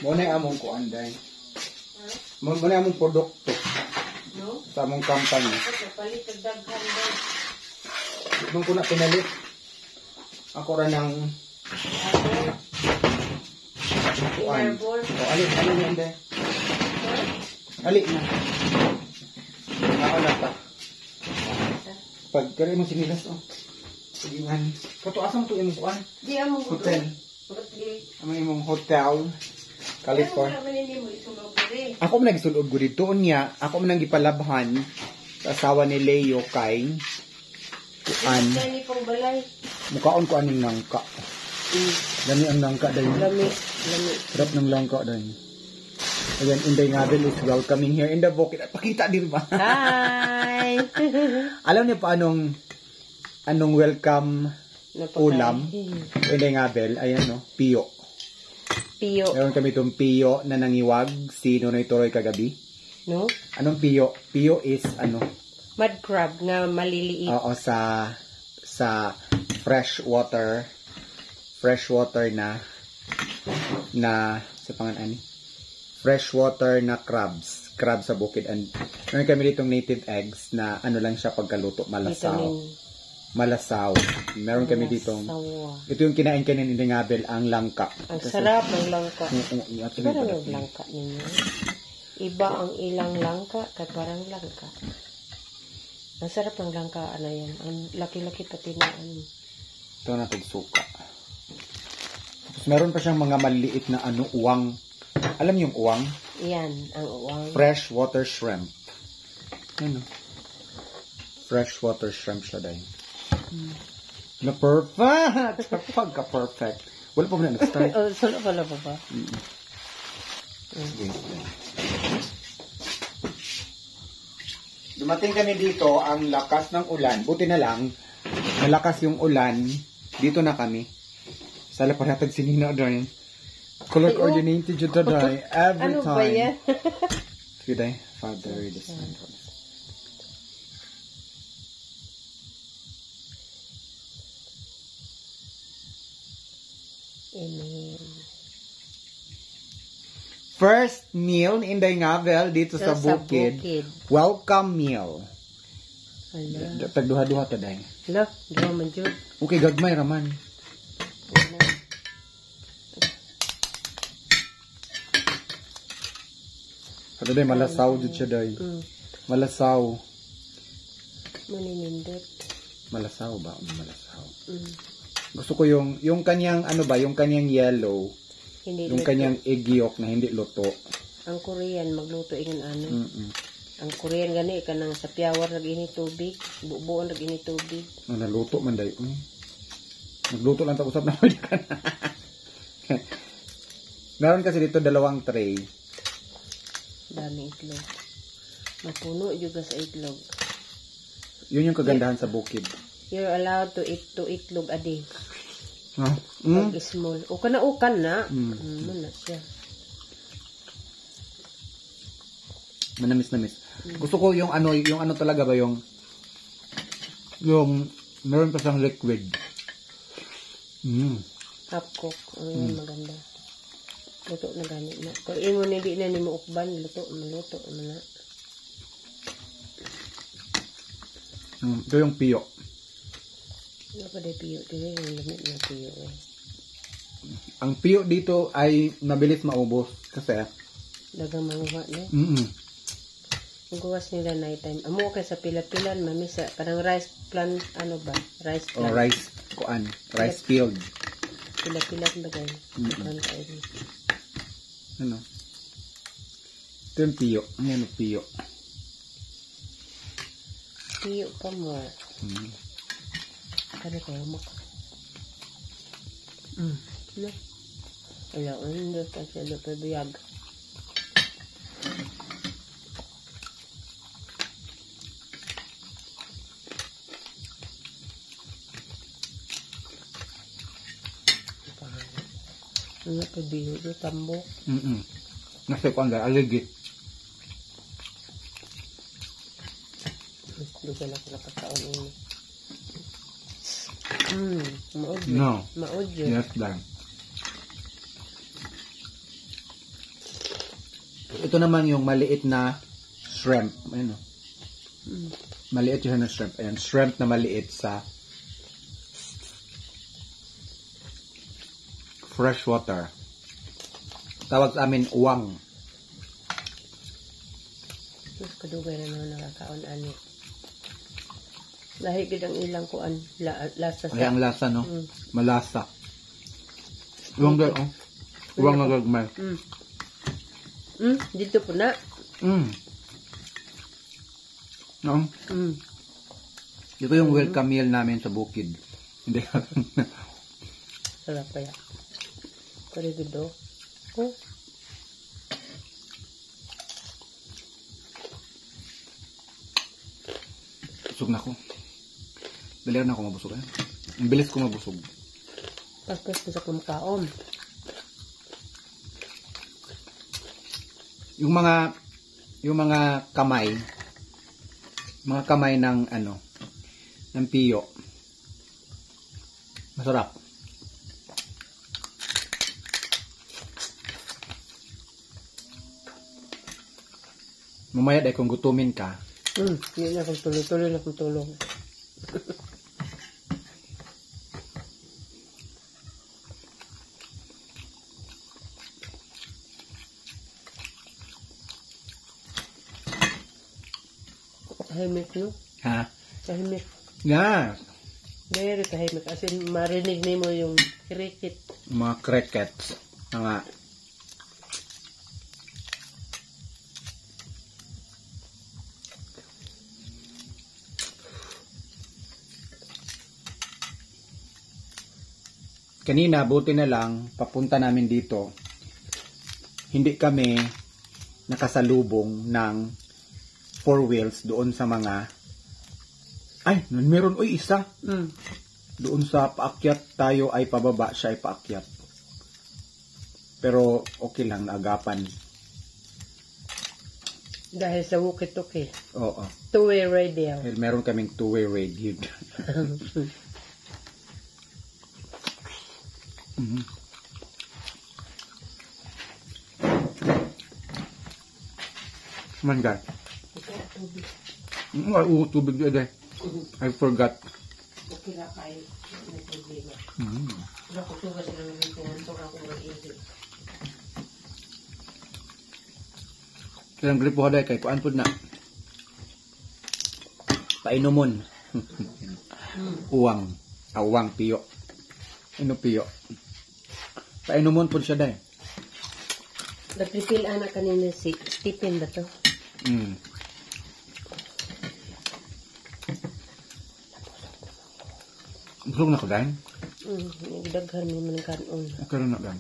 Muna yung among kuan dahil. Muna yung among produkto. No? Sa among company. Palit ang daghan daw. Nung ko na pinalit. Ako rin ng kuan. O, alit yan dahil. Alit na. Ako na pa. Pag kari mo sinilas, oh. Sige man. Kato, asa mo ito yung kuan? Di among Hotel. Ano yung hotel? California. Ako man nagsulod ko dito niya. Ako man nang gipalabhan sa asawa ni Leo kay kuan. Mukhaon ko aning langka. Dami ang langka dahil. Lami. Sarap ng langka dahil. Ayan, Inday Ngabel is welcoming here in the Bukid. Pakita din ba? Hi! Alam niyo pa anong welcome ulam? Inday Ngabel, ayan no, piyo. Piyo. Meron kami itong piyo na nangiwag si Nonoy Toroy kagabi. No? Anong piyo? Piyo is ano? Mud crab na maliliit. Oo, sa fresh water na sa pangalan freshwater na crab sa bukid. And meron kami ditong native eggs na ano lang siya pagkaluto, malasaw. Meron kami ditong ito yung kinain kanin ni Ngabel, ang langka. Ang sarap ng langka. Iba lang yung langka ninyo. Iba ang ilang langka kaya parang langka. Ang sarap ng langka, ano yan. Ang laki-laki pati na ano. Ito na suka. Tapos meron pa siyang mga maliit na uwang. Alam niyo yung uwang? Yan, ang uwang. Freshwater shrimp. Ano? Freshwater shrimp siya dahil. Na perfect! Pagka-perfect. Wala pa mo na nag-start. Wala pala pa ba? Dumating kami dito, ang lakas ng ulan. Buti na lang, malakas yung ulan. Dito na kami. Sala paratag sinina dahil. Color coordinated yun today. Every ano time. Ano ba yan? Sige dahil. Father, the Son. Amen. First meal in Inday Ngabel dito sa bukid. Welcome meal. Hala. Tagduha-duha ta dahil. Hala, duha man dyan. Okay, gagmay raman. Kada day malasaw jud siya day. Malasaw. Maninindot. Malasaw ba? Malasaw. Gusto ko yung kanyang yung kanyang yellow. Hindi yung luto. Kanyang egg yolk na hindi luto. Ang Korean magluto ingon ano. Ang Korean gani kanang sa piyawar nag-ini tubig, bubuon nag-ini tubig. Naluto man day. Nagluto lang ta usap na pwede ka na. Meron kasi dito 2 tray. Daming itlog. Mapuno juga sa itlog. Yun yung kagandahan sa bukid. You're allowed to eat 2 itlog a day. Huh? Small. Ukan na. Na siya. Manamis. Gusto ko yung ano talaga ba yung meron pa siyang liquid. Half cook. Maganda. Luto na gani na. Kung imo hindi na ni mo ukban, maluto na. Ito yung piyo. Ano pa day piyo? Ito yung lamit na piyo eh. Ang piyo dito ay mabilis maubos kasi Dagang manguha na. Magawas nila night time. Amo kay sa pila-pilan, mami sa parang rice plant, ano ba? Rice plant. Rice field. Pila-pilan ba kayo? Ano? Ito yung piyo. Ano yung piyo? Piyo pa mo. Kaya kayo mo. No? Wala, ano kasi ano pa biyag. Ano pa biyo? Tambok? Nasa ko ang aligi. Duga na ko nakataon ini. Maudyo. No. Maudyo. Yes, lang. Ito naman yung maliit na shrimp. Ayun, no? Maliit yung na shrimp. Ayan, shrimp na maliit sa fresh water. Tawag sa amin, uwang. Mas kadugay na naman nakakaon ani. Lahigid ang ilang kuan lasa sa. Ay, ang lasa, no? Malasa. Uwang gay, oh. Uwang na gagmay. Dito po na. No? Ito yung welcome meal namin sa bukid. Hindi ka. Sarap kaya. Kaya dito. Oh. Busog na ako. Dali na ako mabusog. Ang bilis ko mabusog. Pagkas ko sa kumakaon. Yung mga kamay ng ng piyo. Masarap. Mamaya dahil kung gutumin ka. Hindi na akong tuloy na akong tulong. Tahimik, no? Ha? Tahimik. Yeah. Very tahimik. As in, marinig mo yung cricket. Mga crickets. Mga kanina, buti na lang, papunta namin dito. Hindi kami nakasalubong ng 4 wheels doon sa mga meron, isa. Doon sa paakyat, tayo ay pababa, siya ay paakyat. Pero okay lang, naagapan. Dahil sa walkie-talkie. Oo. Two-way radio. Meron kaming two-way radio. Man guys. Tubig dia. I forgot. Okay na kayo. May problema. Wala ko suga sila ng pinantong ako mag-isip. Kailang gripo ka kay kuan pud na. Painomon. Uwang. Awang piyo. Ano piyo? Painomon pud siya dai. Nag-refill anak kanina si Stephen ba to? Busog na ko dai? Nagdaghan mo man kanon. Okay na dai.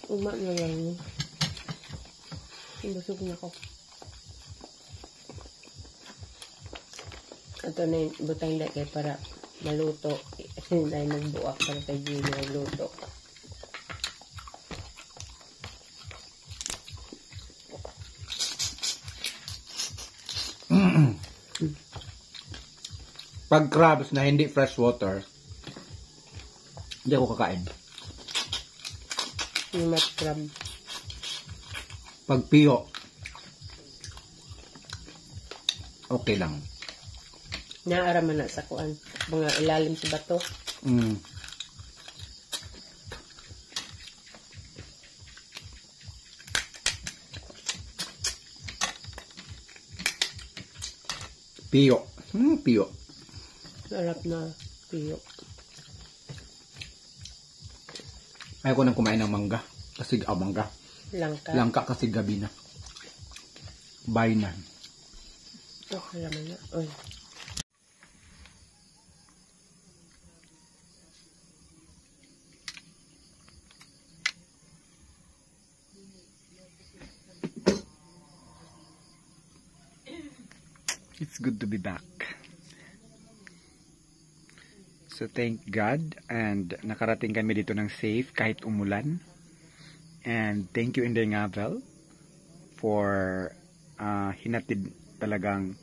Uma na lang. Busog na ko. Ito na yung butang na kay para maluto. Ay nagbuak para kay Junior luto. Pag crabs na hindi fresh water, hindi ako kakain. Yung mat crab. Pag piyo, okay lang. Naaraman na sa kuan. Mga ilalim sa bato. Piyo. Piyo. Sarap na piyo. Ayaw ko nang kumain ng mangga. Kasi, mangga. Langka. Langka kasi gabi na. Bye na. Okay naman na. Oy. It's good to be back. So thank God and nakarating kami dito ng safe kahit umulan. And thank you Inday Ngavel for hinatid talagang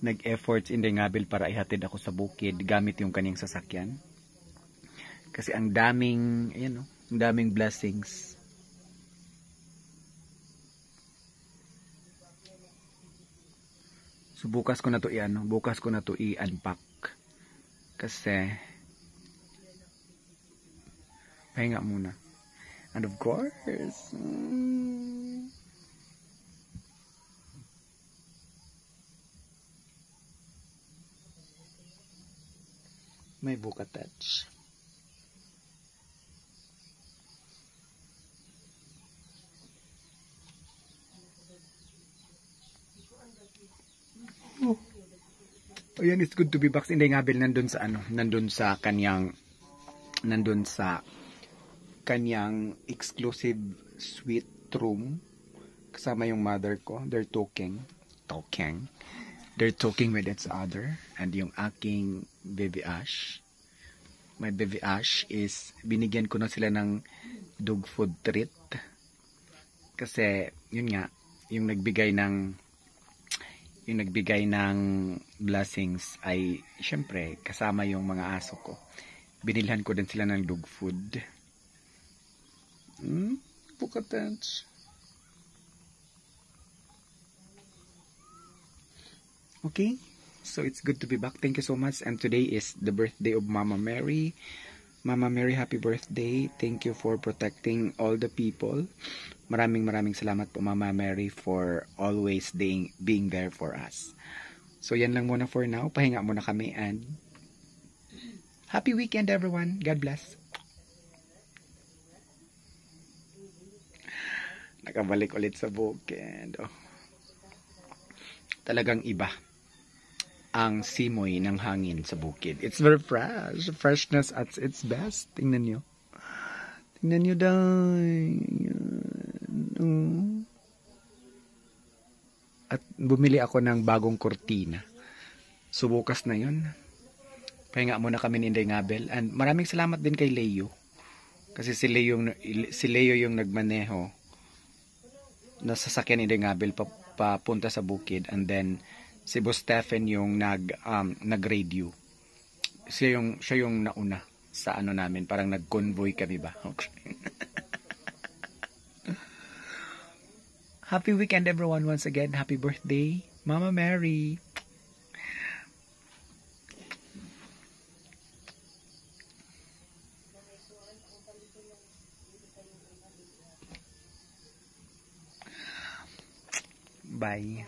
nag-efforts Inday Ngavel para ihatid ako sa bukid gamit yung kanyang sasakyan. Kasi ang daming, ayan no, ang daming blessings. So bukas ko na to i-unpack. Kasi pahinga muna. And of course, may buka touch. Oh. Ayan, it's good to be back. Hindi nga Bel, nandun sa kanyang exclusive suite room. Kasama yung mother ko. They're talking with each other. And yung aking baby Ash. My baby Ash is, binigyan ko na sila ng dog food treat. Kasi, yun nga, yung nagbigay ng blessings ay, syempre, kasama yung mga aso ko. Binilhan ko din sila ng dog food. Bukatats. Okay, so it's good to be back. Thank you so much. And today is the birthday of Mama Mary. Mama Mary, happy birthday. Thank you for protecting all the people. Maraming salamat po Mama Mary for always being there for us. So yan lang muna for now. Pahinga muna kami and happy weekend everyone. God bless. Nakabalik ulit sa bukid. Oh. Talagang iba ang simoy ng hangin sa bukid. It's very fresh. Freshness at its best. Tingnan nyo. Tingnan nyo dahil. At bumili ako ng bagong kurtina. So bukas na yun. Pahinga muna kami ni Inday Ngabel. And maraming salamat din kay Leo. Kasi si Leo yung nagmaneho na sasakyan ni Inday Ngabel papunta sa bukid. And then si Boss Stephen yung nag-radio. Siya yung nauna sa ano namin. Parang nag-convoy kami ba? Okay. Happy weekend everyone once again. Happy birthday, Mama Mary. Bye.